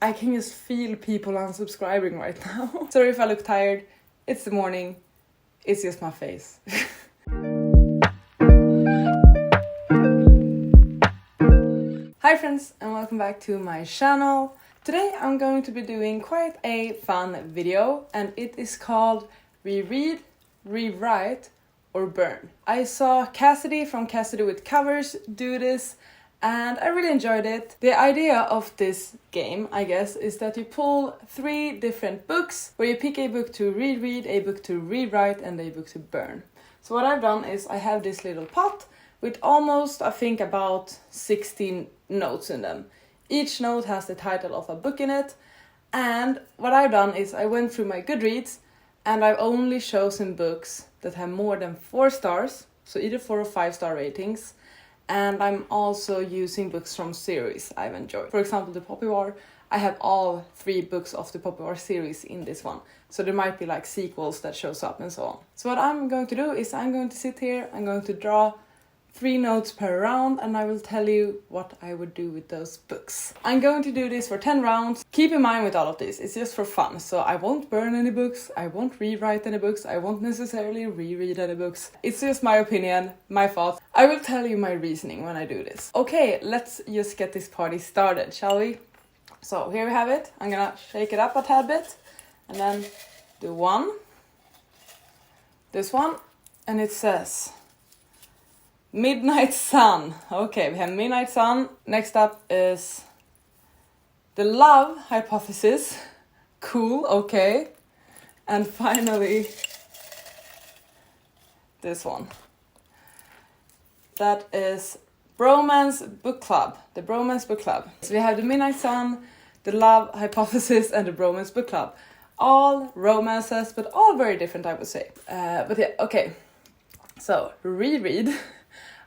I can just feel people unsubscribing right now. Sorry if I look tired. It's the morning. It's just my face. Hi friends, and welcome back to my channel. Today I'm going to be doing quite a fun video, and it is called Reread, Rewrite or Burn. I saw Cassidy from Cassidy with Covers do this, and I really enjoyed it. The idea of this game, I guess, is that you pull 3 different books where you pick a book to reread, a book to rewrite, and a book to burn. So what I've done is I have this little pot with almost, I think, about 16 notes in them. Each note has the title of a book in it, and what I've done is I went through my Goodreads and I've only chosen books that have more than 4 stars, so either 4 or 5 star ratings. And I'm also using books from series I've enjoyed. For example, the Poppy War, I have all 3 books of the Poppy War series in this one. So there might be like sequels that shows up and so on. So what I'm going to do is I'm going to sit here, I'm going to draw 3 notes per round, and I will tell you what I would do with those books. I'm going to do this for 10 rounds. Keep in mind with all of this, it's just for fun. So I won't burn any books, I won't rewrite any books, I won't necessarily reread any books. It's just my opinion, my thoughts. I will tell you my reasoning when I do this. Okay, let's just get this party started, shall we? So here we have it. I'm gonna shake it up a tad bit and then do one. This one, and it says Midnight Sun. Okay, we have Midnight Sun. Next up is the Love Hypothesis. Cool, okay. And finally, this one. That is Bromance Book Club. The Bromance Book Club. So we have the Midnight Sun, the Love Hypothesis, and the Bromance Book Club. All romances, but all very different, I would say. But yeah, okay. So, reread.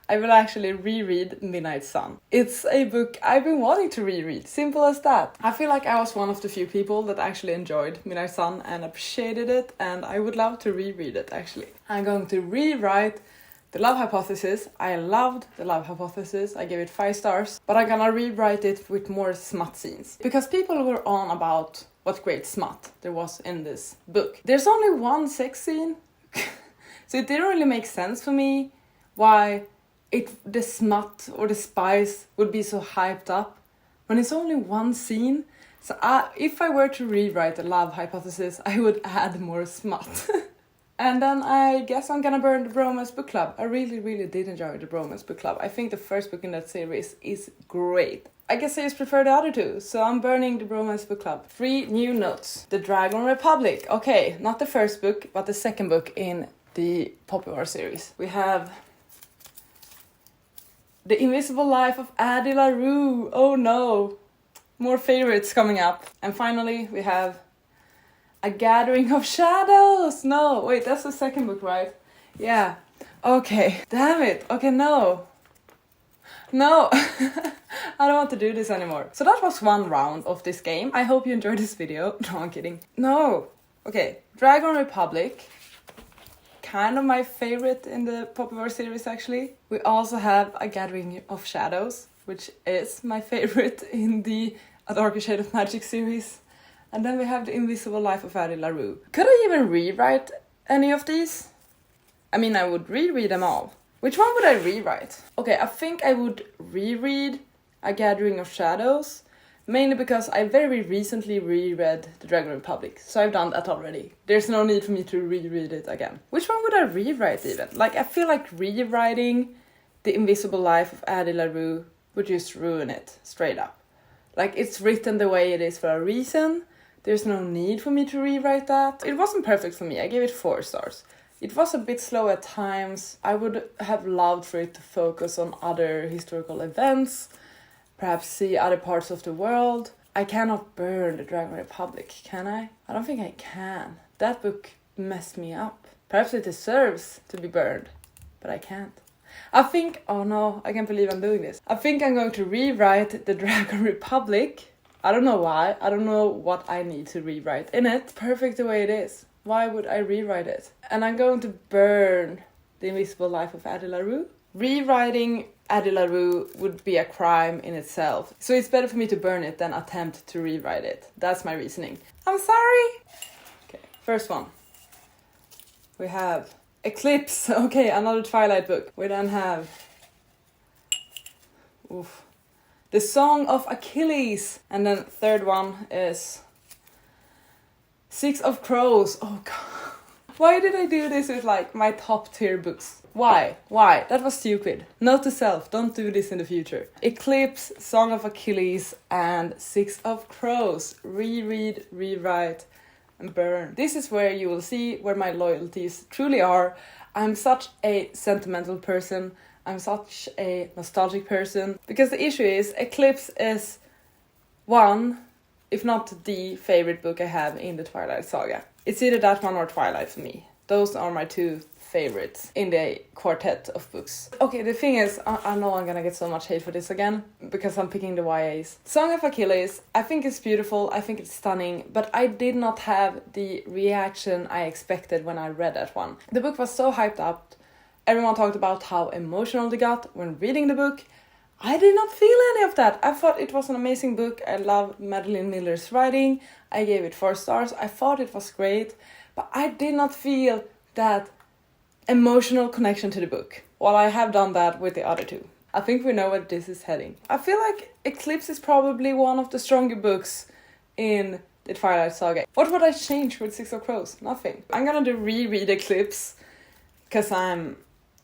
I will actually reread Midnight Sun. It's a book I've been wanting to reread, simple as that. I feel like I was one of the few people that actually enjoyed Midnight Sun and appreciated it, and I would love to reread it actually. I'm going to rewrite The Love Hypothesis. I loved The Love Hypothesis, I gave it 5 stars, but I'm gonna rewrite it with more smut scenes. Because people were on about what great smut there was in this book. There's only one sex scene, so it didn't really make sense for me why the smut or the spice would be so hyped up when it's only one scene. So if I were to rewrite The Love Hypothesis, I would add more smut. And then I guess I'm gonna burn the Bromance Book Club. I really did enjoy the Bromance Book Club. I think the first book in that series is great. I guess I just prefer the other 2, so I'm burning the Bromance Book Club. 3 new notes. The Dragon Republic. Okay, not the first book, but the second book in the Poppy War series. We have The Invisible Life of Addie LaRue. Oh no. More favorites coming up. And finally, we have A Gathering of Shadows. No, wait, that's the second book, right? Yeah. Okay. Damn it. Okay, no. No. I don't want to do this anymore. So that was 1 round of this game. I hope you enjoyed this video. No, I'm kidding. No. Okay. Dragon Republic. Kind of my favorite in the Poppy War series actually. We also have A Gathering of Shadows, which is my favorite in the A Darker Shade of Magic series. And then we have The Invisible Life of Addie LaRue. Could I even rewrite any of these? I mean, I would reread them all. Which one would I rewrite? Okay, I think I would reread A Gathering of Shadows, mainly because I very recently reread The Dragon Republic, so I've done that already. There's no need for me to reread it again. Which one would I rewrite even? Like, I feel like rewriting The Invisible Life of Addie LaRue would just ruin it, straight up. Like, it's written the way it is for a reason. There's no need for me to rewrite that. It wasn't perfect for me, I gave it 4 stars. It was a bit slow at times. I would have loved for it to focus on other historical events, perhaps see other parts of the world. I cannot burn the Dragon Republic, can I? I don't think I can. That book messed me up. Perhaps it deserves to be burned, but I can't. I think, oh no, I can't believe I'm doing this. I think I'm going to rewrite the Dragon Republic. I don't know why. I don't know what I need to rewrite in it. Perfect the way it is. Why would I rewrite it? And I'm going to burn The Invisible Life of Addie LaRue. rewriting Addie LaRue would be a crime in itself. So it's better for me to burn it than attempt to rewrite it. That's my reasoning. I'm sorry! Okay, first one. We have Eclipse. Okay, another Twilight book. We then have... The Song of Achilles. And then third one is... Six of Crows. Oh god. Why did I do this with like my top tier books? Why? That was stupid. Note to self, don't do this in the future. Eclipse, Song of Achilles, and Six of Crows. Reread, rewrite, and burn. This is where you will see where my loyalties truly are. I'm such a sentimental person. I'm such a nostalgic person. Because the issue is, Eclipse is one, if not the favorite book I have in the Twilight Saga. It's either that one or Twilight for me. Those are my two favorites in the quartet of books. Okay, the thing is, I know I'm gonna get so much hate for this again, because I'm picking the YAs. Song of Achilles, I think it's beautiful, I think it's stunning, but I did not have the reaction I expected when I read that one. The book was so hyped up, everyone talked about how emotional they got when reading the book. I did not feel any of that. I thought it was an amazing book. I love Madeline Miller's writing. I gave it 4 stars. I thought it was great, but I did not feel that emotional connection to the book. Well, I have done that with the other two. I think we know where this is heading. I feel like Eclipse is probably one of the stronger books in the Twilight Saga. What would I change with Six of Crows? Nothing. I'm gonna do reread Eclipse because I'm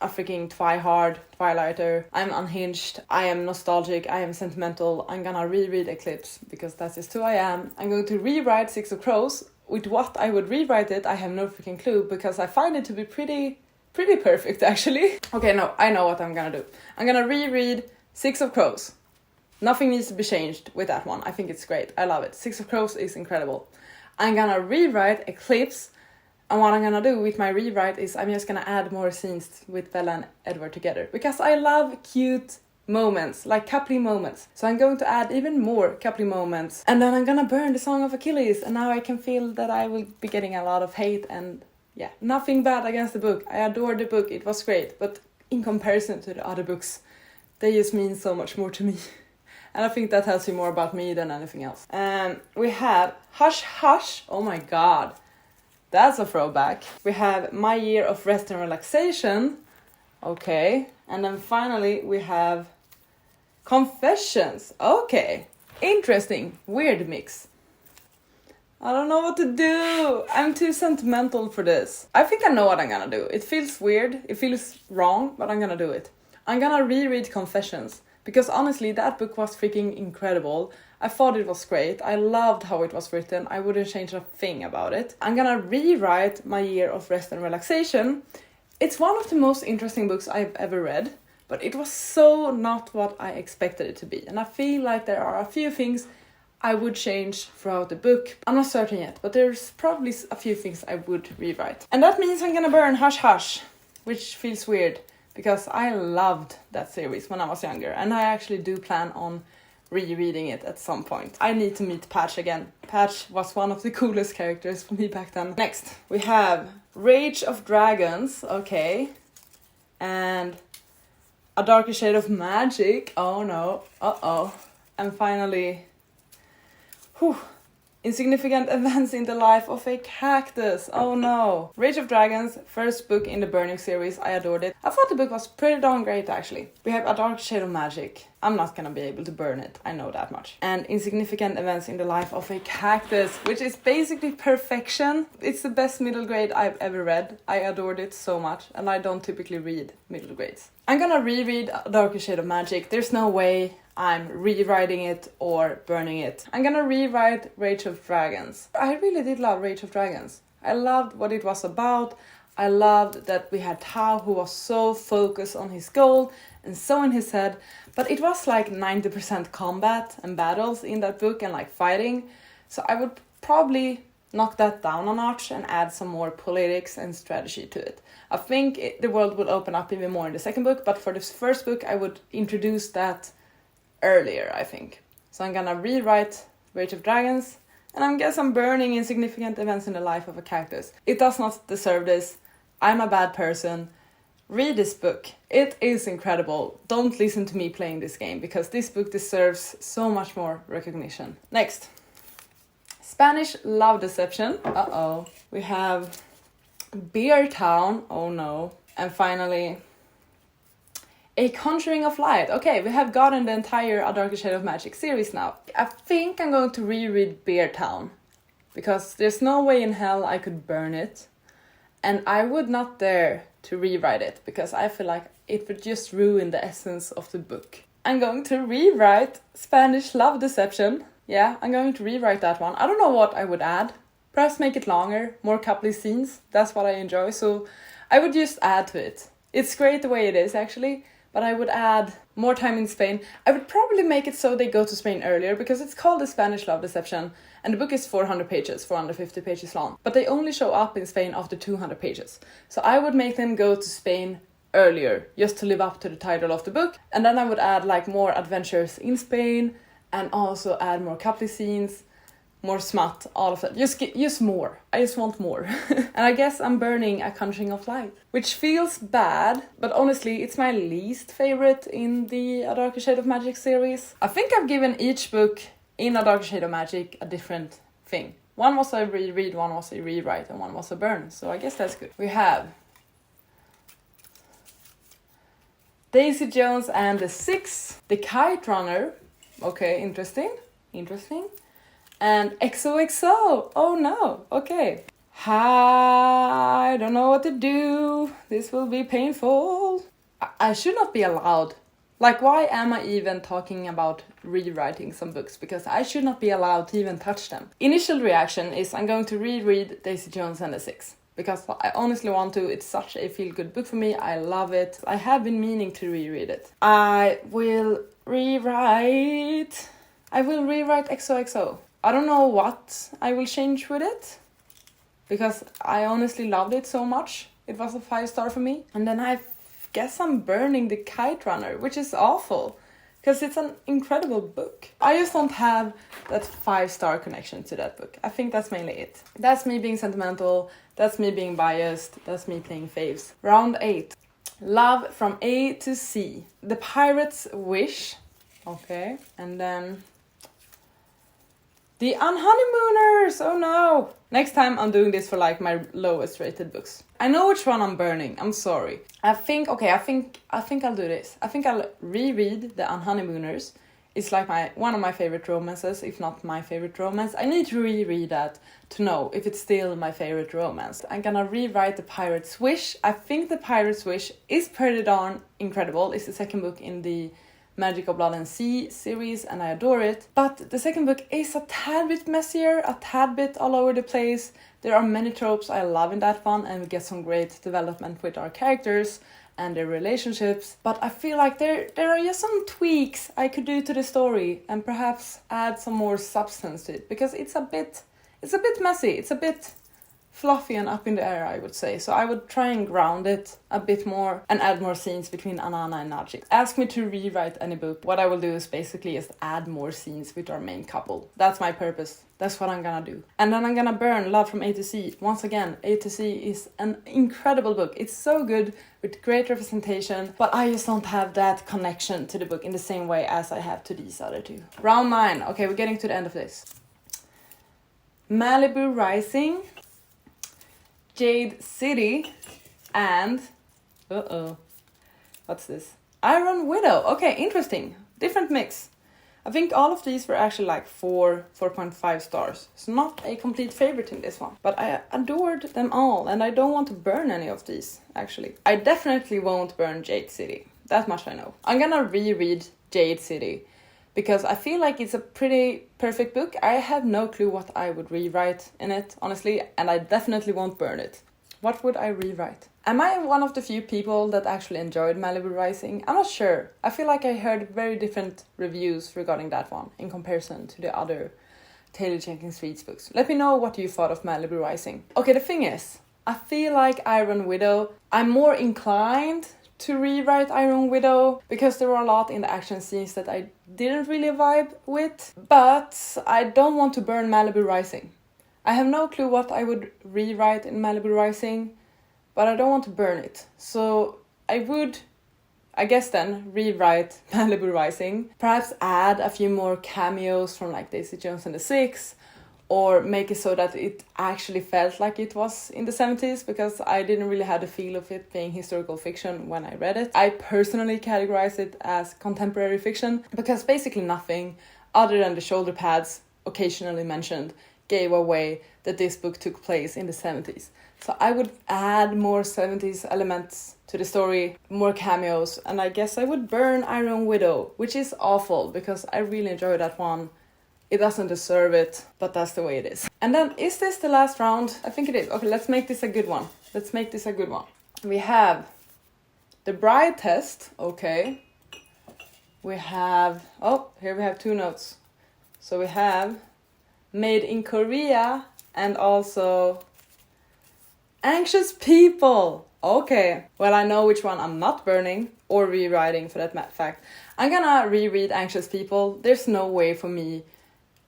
a freaking twihard Twilighter. I'm unhinged. I am nostalgic. I am sentimental. I'm gonna reread Eclipse because that's just who I am. I'm going to rewrite Six of Crows. With what I would rewrite it, I have no freaking clue because I find it to be pretty perfect actually. Okay, no, I know what I'm gonna do. I'm gonna reread Six of Crows. Nothing needs to be changed with that one. I think it's great. I love it. Six of Crows is incredible. I'm gonna rewrite Eclipse. And what I'm gonna do with my rewrite is I'm just gonna add more scenes with Bella and Edward together. Because I love cute moments, like coupley moments. So I'm going to add even more coupley moments. And then I'm gonna burn the Song of Achilles. And now I can feel that I will be getting a lot of hate. And yeah, nothing bad against the book. I adored the book, it was great. But in comparison to the other books, they just mean so much more to me. And I think that tells you more about me than anything else. And we have Hush Hush. Oh my god. That's a throwback. We have My Year of Rest and Relaxation. Okay. And then finally we have Confessions. Okay. Interesting. Weird mix. I don't know what to do. I'm too sentimental for this. I think I know what I'm gonna do. It feels weird. It feels wrong, but I'm gonna do it. I'm gonna reread Confessions. Because honestly, that book was freaking incredible. I thought it was great. I loved how it was written. I wouldn't change a thing about it. I'm gonna rewrite My Year of Rest and Relaxation. It's one of the most interesting books I've ever read, but it was so not what I expected it to be. And I feel like there are a few things I would change throughout the book. I'm not certain yet, but there's probably a few things I would rewrite. And that means I'm gonna burn Hush Hush, which feels weird because I loved that series when I was younger, and I actually do plan on rereading it at some point. I need to meet Patch again. Patch was one of the coolest characters for me back then. Next, we have Rage of Dragons, okay, and A Darker Shade of Magic, oh no, uh-oh, and finally, Insignificant Events in the Life of a Cactus. Oh no. Rage of Dragons, first book in the Burning series. I adored it. I thought the book was pretty darn great actually. We have A Dark Shade of Magic. I'm not gonna be able to burn it. I know that much. And Insignificant Events in the Life of a Cactus, which is basically perfection. It's the best middle grade I've ever read. I adored it so much, and I don't typically read middle grades. I'm gonna reread A Darker Shade of Magic. There's no way I'm rewriting it or burning it. I'm gonna rewrite Rage of Dragons. I really did love Rage of Dragons. I loved what it was about. I loved that we had Tao, who was so focused on his goal and so in his head. But it was like 90% combat and battles in that book and like fighting. So I would probably knock that down a notch and add some more politics and strategy to it. I think the world will open up even more in the second book, but for this first book I would introduce that earlier, I think. So I'm gonna rewrite Rage of Dragons, and I guess I'm burning Insignificant Events in the Life of a Cactus. It does not deserve this. I'm a bad person. Read this book. It is incredible. Don't listen to me playing this game because this book deserves so much more recognition. Next. Spanish Love Deception. Uh-oh. We have Beer Town. Oh no. And finally, A Conjuring of Light. Okay, we have gotten the entire A Darker Shade of Magic series now. I think I'm going to reread Beer Town because there's no way in hell I could burn it. And I would not dare to rewrite it because I feel like it would just ruin the essence of the book. I'm going to rewrite Spanish Love Deception. Yeah, I'm going to rewrite that one. I don't know what I would add. Perhaps make it longer, more coupley scenes. That's what I enjoy, so I would just add to it. It's great the way it is actually, but I would add more time in Spain. I would probably make it so they go to Spain earlier because it's called The Spanish Love Deception and the book is 400 pages, 450 pages long. But they only show up in Spain after 200 pages. So I would make them go to Spain earlier just to live up to the title of the book. And then I would add like more adventures in Spain and also add more coupley scenes, more smut, all of that. Just more. I just want more. And I guess I'm burning A Conjuring of Light, which feels bad, but honestly, it's my least favorite in the A Darker Shade of Magic series. I think I've given each book in A Darker Shade of Magic a different thing. One was a reread, one was a rewrite, and one was a burn. So I guess that's good. We have Daisy Jones and the Six, The Kite Runner. Okay, interesting. And XOXO. Oh no, okay. I don't know what to do. This will be painful. I should not be allowed. Like, why am I even talking about rewriting some books? Because I should not be allowed to even touch them. Initial reaction is I'm going to reread Daisy Jones and the Six. Because I honestly want to. It's such a feel-good book for me. I love it. I have been meaning to reread it. I will rewrite XOXO. I don't know what I will change with it. Because I honestly loved it so much. It was a 5-star for me. And then I guess I'm burning The Kite Runner, which is awful. Because it's an incredible book. I just don't have that 5-star connection to that book. I think that's mainly it. That's me being sentimental. That's me being biased. That's me playing faves. Round 8. Love from A to Z. The Pirate's Wish. Okay. And then The Unhoneymooners. Oh no. Next time I'm doing this for like my lowest rated books. I know which one I'm burning. I'm sorry. I think I'll do this. I think I'll reread The Unhoneymooners. It's like one of my favorite romances, if not my favorite romance. I need to reread that to know if it's still my favorite romance. I'm gonna rewrite The Pirate's Wish. I think The Pirate's Wish is pretty darn incredible. It's the second book in the Magic of Blood and Sea series and I adore it. But the second book is a tad bit messier, a tad bit all over the place. There are many tropes I love in that one and we get some great development with our characters and their relationships. But I feel like there are just some tweaks I could do to the story and perhaps add some more substance to it because it's a bit messy, it's a bit fluffy and up in the air, I would say. So I would try and ground it a bit more and add more scenes between Anana and Najik. Ask me to rewrite any book. What I will do is basically just add more scenes with our main couple. That's my purpose. That's what I'm gonna do. And then I'm gonna burn Love from A to Z. Once again, A to Z is an incredible book. It's so good with great representation, but I just don't have that connection to the book in the same way as I have to these other two. Round 9. Okay, we're getting to the end of this. Malibu Rising, Jade City, and what's this? Iron Widow. Okay, interesting. Different mix. I think all of these were actually like 4.5 stars. It's not a complete favorite in this one. But I adored them all and I don't want to burn any of these, actually. I definitely won't burn Jade City. That much I know. I'm gonna reread Jade City because I feel like it's a pretty perfect book. I have no clue what I would rewrite in it, honestly, and I definitely won't burn it. What would I rewrite? Am I one of the few people that actually enjoyed Malibu Rising? I'm not sure. I feel like I heard very different reviews regarding that one in comparison to the other Taylor Jenkins Reid's books. Let me know what you thought of Malibu Rising. Okay, the thing is, I feel like Iron Widow, I'm more inclined to rewrite Iron Widow because there were a lot in the action scenes that I didn't really vibe with, but I don't want to burn Malibu Rising. I have no clue what I would rewrite in Malibu Rising, but I don't want to burn it. So I guess then, rewrite Malibu Rising. Perhaps add a few more cameos from like Daisy Jones and the Six, or make it so that it actually felt like it was in the 70s, because I didn't really have the feel of it being historical fiction when I read it. I personally categorize it as contemporary fiction, because basically nothing other than the shoulder pads occasionally mentioned gave away that this book took place in the 70s. So I would add more 70s elements to the story, more cameos, and I guess I would burn Iron Widow, which is awful because I really enjoyed that one. It doesn't deserve it, but that's the way it is. And then, is this the last round? I think it is. Okay, let's make this a good one. We have the Bride Test, okay. We have, here we have 2 notes. So we have Made in Korea and also Anxious People. Okay, well, I know which one I'm not burning or rewriting for that fact. I'm gonna reread Anxious People. There's no way for me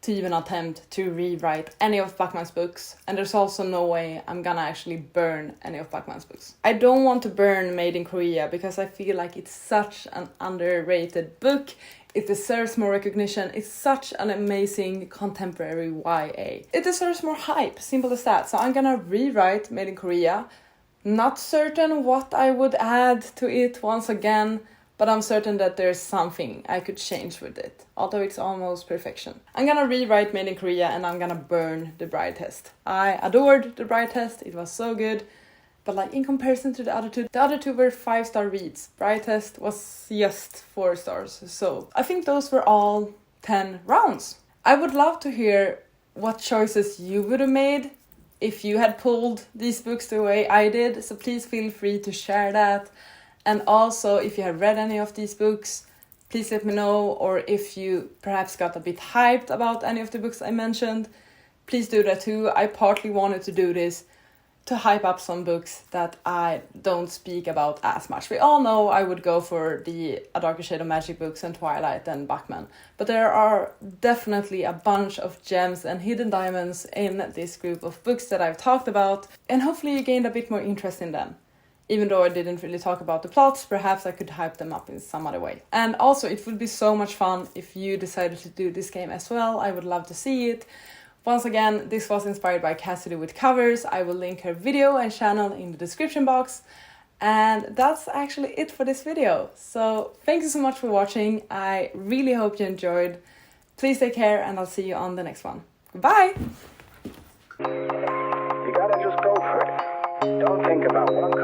to even attempt to rewrite any of Backman's books, and there's also no way I'm gonna actually burn any of Backman's books. I don't want to burn Made in Korea because I feel like it's such an underrated book. It deserves more recognition. It's such an amazing contemporary YA. It deserves more hype, simple as that. So I'm gonna rewrite Made in Korea. Not certain what I would add to it once again, but I'm certain that there's something I could change with it, although it's almost perfection. I'm gonna rewrite Made in Korea and I'm gonna burn The Bride Test. I adored The Bride Test, it was so good, but like in comparison to the other two were 5-star reads. Bride Test was just 4 stars, so I think those were all 10 rounds. I would love to hear what choices you would have made if you had pulled these books the way I did, so please feel free to share that. And also, if you have read any of these books, please let me know, or if you perhaps got a bit hyped about any of the books I mentioned, please do that too. I partly wanted to do this to hype up some books that I don't speak about as much. We all know I would go for the A Darker Shade of Magic books and Twilight and Bachman, but there are definitely a bunch of gems and hidden diamonds in this group of books that I've talked about, and hopefully you gained a bit more interest in them. Even though I didn't really talk about the plots, perhaps I could hype them up in some other way. And also, it would be so much fun if you decided to do this game as well. I would love to see it. Once again, this was inspired by Cassidy with Covers. I will link her video and channel in the description box. And that's actually it for this video. So thank you so much for watching. I really hope you enjoyed. Please take care and I'll see you on the next one. Goodbye! You gotta just go for it. Don't think about what